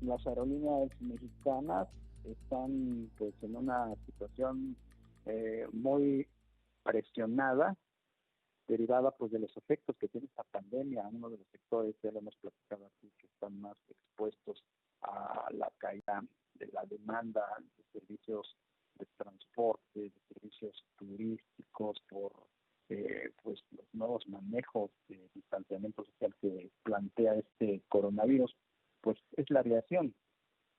las aerolíneas mexicanas están pues en una situación muy presionada, derivada pues de los efectos que tiene esta pandemia. Uno de los sectores, ya lo hemos platicado aquí, que están más expuestos a la caída de la demanda de servicios de transporte, de servicios turísticos, por pues los nuevos manejos de distanciamiento social que plantea este coronavirus, pues es la aviación.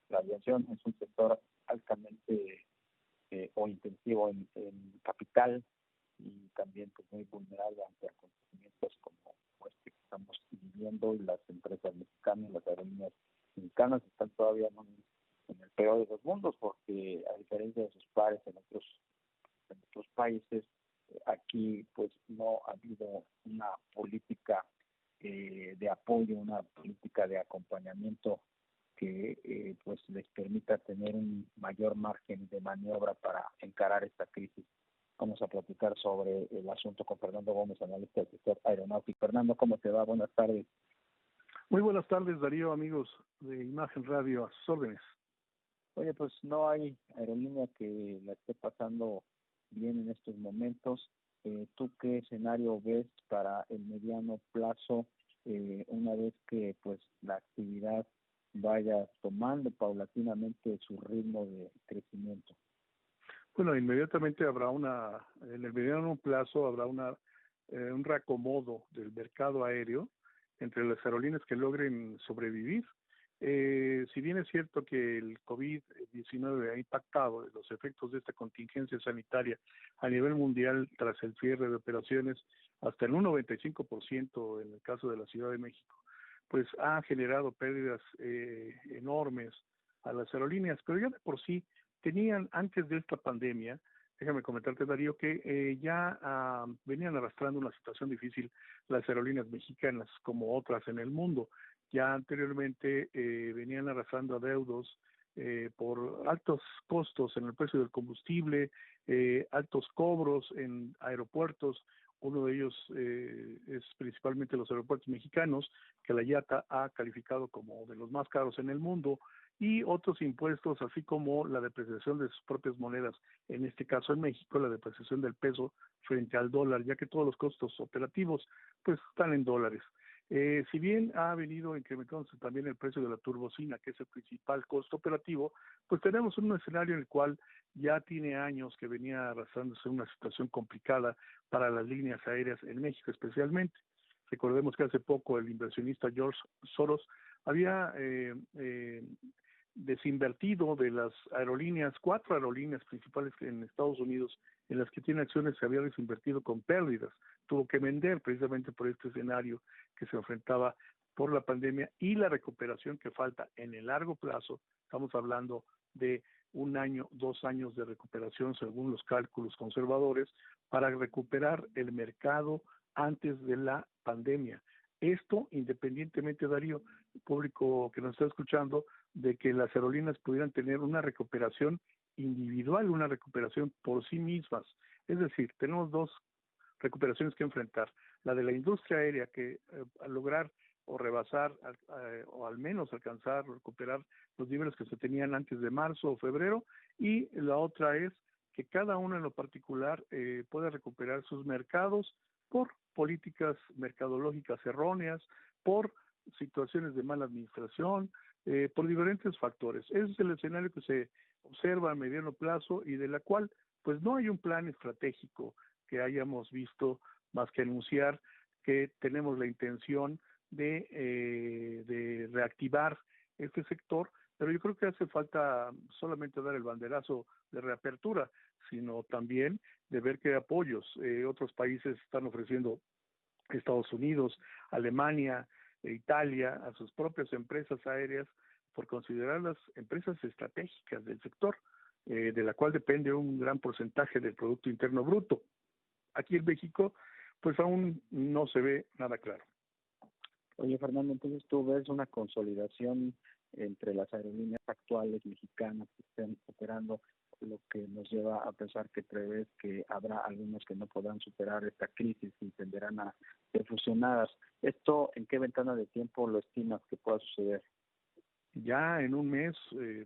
La aviación es un sector altamente o intensivo en capital, y también pues muy vulnerable ante acontecimientos como este que estamos viviendo. Y las empresas mexicanas, las aerolíneas mexicanas están todavía en el peor de los mundos, porque a diferencia de sus pares en otros países, aquí pues no ha habido una política de apoyo, una política de acompañamiento que pues les permita tener un mayor margen de maniobra para encarar esta crisis. Vamos a platicar sobre el asunto con Fernando Gómez, analista del sector aeronáutico. Fernando, ¿cómo te va? Buenas tardes. Muy buenas tardes, Darío, amigos de Imagen Radio, a sus órdenes. Oye, pues no hay aerolínea que la esté pasando bien en estos momentos. ¿Tú qué escenario ves para el mediano plazo, una vez que pues la actividad vaya tomando paulatinamente su ritmo de crecimiento? Bueno, inmediatamente en el mediano plazo habrá un reacomodo del mercado aéreo entre las aerolíneas que logren sobrevivir. Si bien es cierto que el COVID-19 ha impactado los efectos de esta contingencia sanitaria a nivel mundial tras el cierre de operaciones hasta en un 95% en el caso de la Ciudad de México, pues ha generado pérdidas enormes a las aerolíneas, pero ya de por sí tenían antes de esta pandemia, déjame comentarte, Darío, que ya venían arrastrando una situación difícil las aerolíneas mexicanas, como otras en el mundo. Ya anteriormente venían arrastrando adeudos por altos costos en el precio del combustible, altos cobros en aeropuertos. Uno de ellos es principalmente los aeropuertos mexicanos, que la IATA ha calificado como de los más caros en el mundo, y otros impuestos, así como la depreciación de sus propias monedas, en este caso en México, la depreciación del peso frente al dólar, ya que todos los costos operativos pues están en dólares. Si bien ha venido incrementándose también el precio de la turbocina, que es el principal costo operativo, pues tenemos un escenario en el cual ya tiene años que venía arrastrándose una situación complicada para las líneas aéreas en México especialmente. Recordemos que hace poco el inversionista George Soros había desinvertido de las aerolíneas, 4 aerolíneas principales en Estados Unidos en las que tiene acciones, se había desinvertido con pérdidas. Tuvo que vender precisamente por este escenario que se enfrentaba por la pandemia y la recuperación que falta en el largo plazo. Estamos hablando de 1 año, 2 años de recuperación según los cálculos conservadores para recuperar el mercado antes de la pandemia. Esto independientemente, Darío, el público que nos está escuchando, de que las aerolíneas pudieran tener una recuperación individual, una recuperación por sí mismas. Es decir, tenemos 2 recuperaciones que enfrentar. La de la industria aérea, que al lograr o rebasar o al menos alcanzar o recuperar los niveles que se tenían antes de marzo o febrero, y la otra es que cada uno en lo particular pueda recuperar sus mercados por políticas mercadológicas erróneas, por situaciones de mala administración, por diferentes factores. Ese es el escenario que se observa a mediano plazo y de la cual pues no hay un plan estratégico que hayamos visto más que anunciar que tenemos la intención de reactivar este sector, pero yo creo que hace falta solamente dar el banderazo de reapertura, sino también de ver qué apoyos otros países están ofreciendo, Estados Unidos, Alemania, Italia, a sus propias empresas aéreas, por considerarlas empresas estratégicas del sector, de la cual depende un gran porcentaje del Producto Interno Bruto. Aquí en México, pues aún no se ve nada claro. Oye, Fernando, entonces tú ves una consolidación entre las aerolíneas actuales mexicanas que estén operando, lo que nos lleva a pensar que prevés que habrá algunos que no podrán superar esta crisis y tenderán a ser fusionadas. ¿Esto en qué ventana de tiempo lo estimas que pueda suceder? Ya en un mes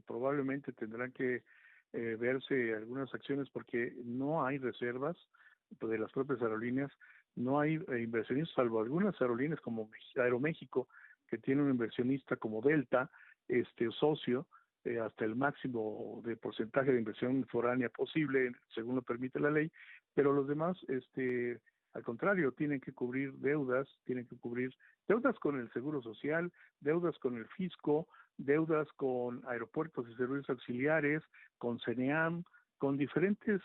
probablemente tendrán que verse algunas acciones porque no hay reservas de las propias aerolíneas, no hay inversionistas, salvo algunas aerolíneas como Aeroméxico, que tiene un inversionista como Delta, socio, hasta el máximo de porcentaje de inversión foránea posible, según lo permite la ley, pero los demás, al contrario, tienen que cubrir deudas con el Seguro Social, deudas con el fisco, deudas con aeropuertos y servicios auxiliares, con CENEAM, con diferentes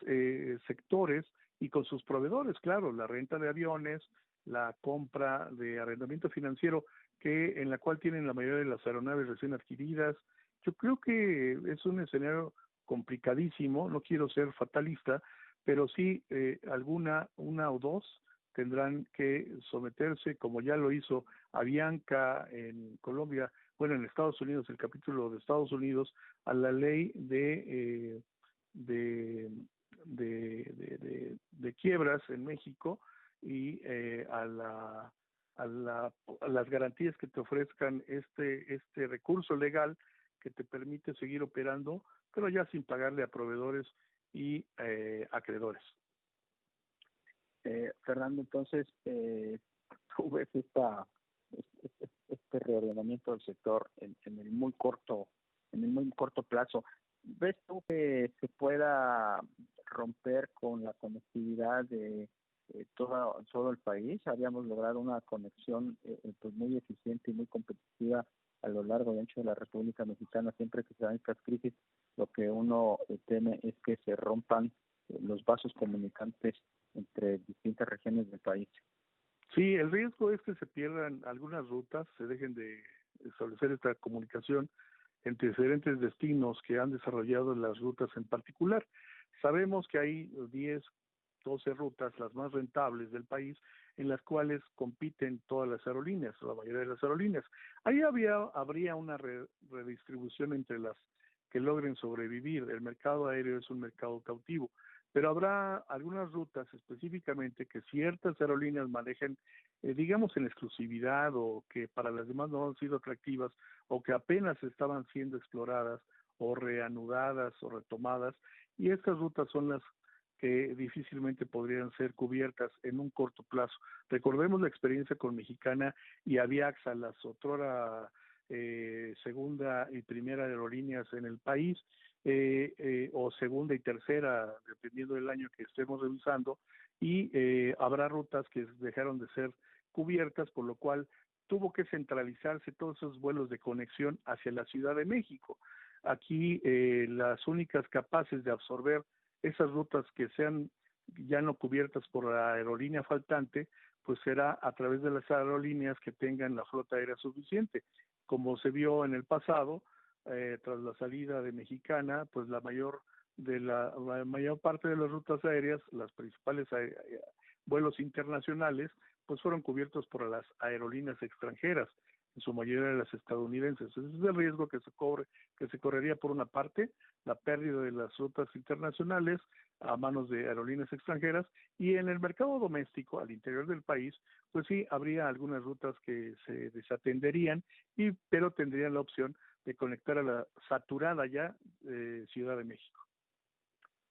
sectores y con sus proveedores, claro, la renta de aviones, la compra de arrendamiento financiero, en la cual tienen la mayoría de las aeronaves recién adquiridas. Yo creo que es un escenario complicadísimo, no quiero ser fatalista, pero sí una o dos tendrán que someterse, como ya lo hizo Avianca en Colombia, bueno, en Estados Unidos, el capítulo de Estados Unidos, a la ley de, de quiebras en México y a las garantías que te ofrezcan este recurso legal que te permite seguir operando, pero ya sin pagarle a proveedores y acreedores. Fernando, entonces, tú ves este reordenamiento del sector en el muy corto plazo. ¿Ves tú que se pueda romper con la conectividad de todo el país? Habíamos logrado una conexión pues muy eficiente y muy competitiva a lo largo y ancho de la República Mexicana. Siempre que se dan estas crisis, lo que uno teme es que se rompan los vasos comunicantes entre distintas regiones del país. Sí, el riesgo es que se pierdan algunas rutas, se dejen de establecer esta comunicación entre diferentes destinos que han desarrollado las rutas en particular. Sabemos que hay 10, 12 rutas, las más rentables del país, en las cuales compiten todas las aerolíneas, la mayoría de las aerolíneas. Ahí habría una redistribución entre las que logren sobrevivir. El mercado aéreo es un mercado cautivo, pero habrá algunas rutas específicamente que ciertas aerolíneas manejen, digamos, en exclusividad, o que para las demás no han sido atractivas, o que apenas estaban siendo exploradas o reanudadas o retomadas, y estas rutas son las que difícilmente podrían ser cubiertas en un corto plazo. Recordemos la experiencia con Mexicana y Aviaxa, las otrora segunda y primera aerolíneas en el país, o segunda y tercera, dependiendo del año que estemos revisando, y habrá rutas que dejaron de ser cubiertas, por lo cual tuvo que centralizarse todos esos vuelos de conexión hacia la Ciudad de México. Aquí las únicas capaces de absorber esas rutas que sean ya no cubiertas por la aerolínea faltante, pues será a través de las aerolíneas que tengan la flota aérea suficiente. Como se vio en el pasado, tras la salida de Mexicana, pues la mayor parte de las rutas aéreas, las principales vuelos internacionales, pues fueron cubiertos por las aerolíneas extranjeras, en su mayoría de las estadounidenses. Ese es el riesgo que se correría. Por una parte, la pérdida de las rutas internacionales a manos de aerolíneas extranjeras, y en el mercado doméstico, al interior del país, pues sí, habría algunas rutas que se desatenderían, pero tendrían la opción de conectar a la saturada ya Ciudad de México.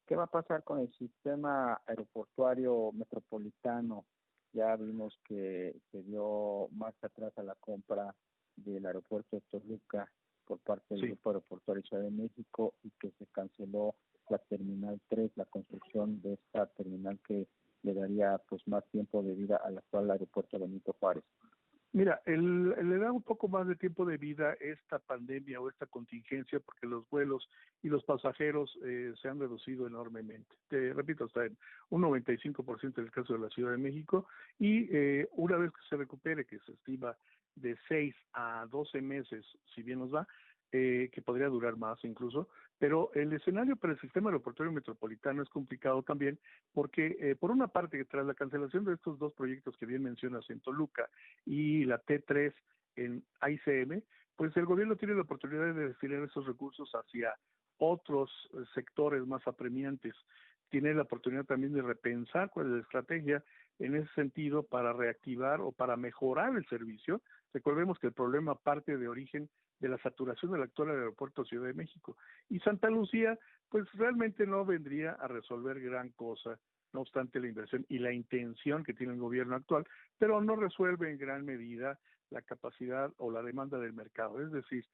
¿Qué va a pasar con el sistema aeroportuario metropolitano? Ya vimos que se dio marcha atrás a la compra del aeropuerto de Toluca por parte del Grupo Aeroportuario Ciudad de México, y que se canceló la Terminal 3, la construcción de esta terminal que le daría pues más tiempo de vida al actual aeropuerto Benito Juárez. Mira, le da un poco más de tiempo de vida esta pandemia o esta contingencia, porque los vuelos y los pasajeros se han reducido enormemente. Te repito, hasta en un 95% en el caso de la Ciudad de México, y una vez que se recupere, que se estima de 6 a 12 meses, si bien nos va, que podría durar más incluso, pero el escenario para el sistema aeroportuario metropolitano es complicado también, porque por una parte, tras la cancelación de estos dos proyectos que bien mencionas en Toluca y la T3 en AICM, pues el gobierno tiene la oportunidad de destinar esos recursos hacia otros sectores más apremiantes. Tiene la oportunidad también de repensar cuál es la estrategia en ese sentido para reactivar o para mejorar el servicio. Recordemos que el problema parte de origen de la saturación del actual aeropuerto Ciudad de México. Y Santa Lucía, pues realmente no vendría a resolver gran cosa, no obstante la inversión y la intención que tiene el gobierno actual, pero no resuelve en gran medida la capacidad o la demanda del mercado. Es decir,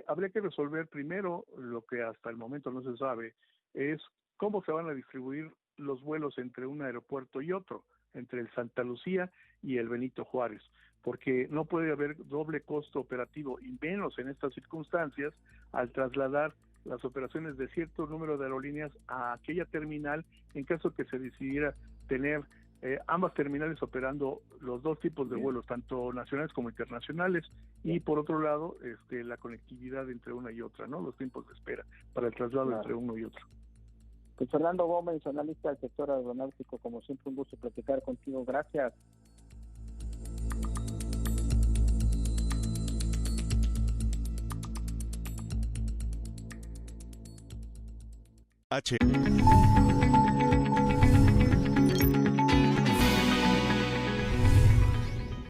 habría que resolver primero lo que hasta el momento no se sabe, es cómo se van a distribuir los vuelos entre un aeropuerto y otro, entre el Santa Lucía y el Benito Juárez, porque no puede haber doble costo operativo, y menos en estas circunstancias, al trasladar las operaciones de cierto número de aerolíneas a aquella terminal, en caso que se decidiera tener ambas terminales operando los dos tipos de vuelos, tanto nacionales como internacionales, y por otro lado, la conectividad entre una y otra, ¿no? Los tiempos de espera para el traslado entre uno y otro. Pues Fernando Gómez, analista del sector aeronáutico, como siempre un gusto platicar contigo. Gracias. H.